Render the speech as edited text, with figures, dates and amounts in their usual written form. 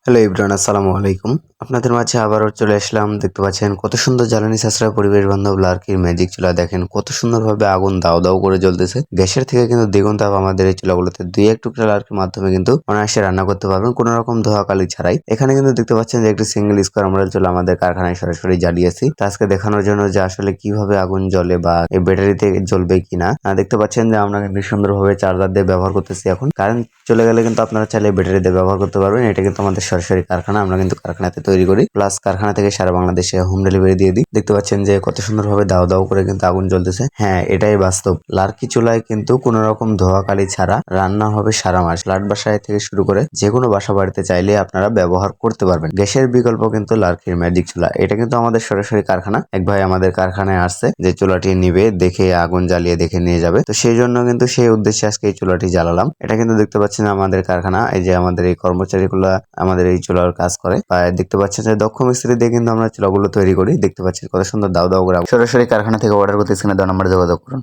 Hello everyone, আসসালামু আলাইকুম। আপনাদের মাঝে আবারও চলে আসলাম। দেখতে পাচ্ছেন কত সুন্দর জ্বালানি সাশ্রয় পরিবেশ বান্ধব লার্কির ম্যাজিক চুলা। দেখেন কত সুন্দরভাবে আগুন দাউ দাউ করে জ্বলতেছে। গ্যাসের থেকে কিন্তু দ্বিগুণ তাপ আমাদের এই চুলাগুলোতে। ২-১ টুকরা লার্কির মাধ্যমে কিন্তু অনায়াসে রান্না করতে পারবেন কোনো রকম ধোঁয়াকালি ছাড়াই। এখানে কিন্তু দেখতে পাচ্ছেন যে একটি সিঙ্গেল স্কোয়ার মডেল চুলা আমাদের কারখানায় সরাসরি জ্বালিয়েছি। তো আজকে দেখানোর জন্য যে আসলে কিভাবে আগুন জ্বলে বা এই ব্যাটারিতে জ্বলবে কিনা। দেখতে পাচ্ছেন যে আমরা কিন্তু সুন্দরভাবে চার্জার দিয়ে ব্যবহার করতেছি এখন। কারেন্ট চলে গেলে কিন্তু আপনারা চাইলে ব্যাটারি দিয়ে ব্যবহার করতে পারবেন। এটা কিন্তু আমাদের সরাসরি কারখানা, আমরা কিন্তু কারখানাতে তৈরি করি, প্লাস কারখানা থেকে সারা বাংলাদেশে হোম ডেলিভারি দিয়ে দিই। দেখতে পাচ্ছেন যে কত সুন্দরভাবে দাও দাও করে কিন্তু আগুন জ্বলতেছে। হ্যাঁ, এটাই বাস্তব। লার্কি চুলায় কিন্তু কোনো রকম ধোঁয়াকালি ছাড়া রান্না হবে সারা মাস। ফ্ল্যাট বাসায় থেকে শুরু করে যে কোনো বাসা বাড়িতে চাইলে আপনারা ব্যবহার করতে পারবেন। গ্যাসের বিকল্প কিন্তু লার্কির ম্যাজিক চুলা। এটা কিন্তু আমাদের সরাসরি কারখানা। এক ভাই আমাদের কারখানায় আসছে যে চুলাটি নিবে, দেখে আগুন জ্বালিয়ে দেখে নিয়ে যাবে। তো সেই জন্য কিন্তু সেই উদ্দেশ্যে আজকে এই চুলাটি জ্বালালাম। এটা কিন্তু দেখতে পাচ্ছেন আমাদের কারখানা। এই যে আমাদের এই কর্মচারীগুলা আমাদের এই চুলার কাজ করে। দেখতে পাচ্ছেন যে দক্ষ মিস্ত্রি দিয়ে কিন্তু আমরা চুলাগুলো তৈরি করি। দেখতে পাচ্ছেন কত সুন্দর দাও দাও করে। সরাসরি কারখানা থেকে অর্ডার করতে স্ক্রিনে দেওয়া নম্বরে যোগাযোগ করুন।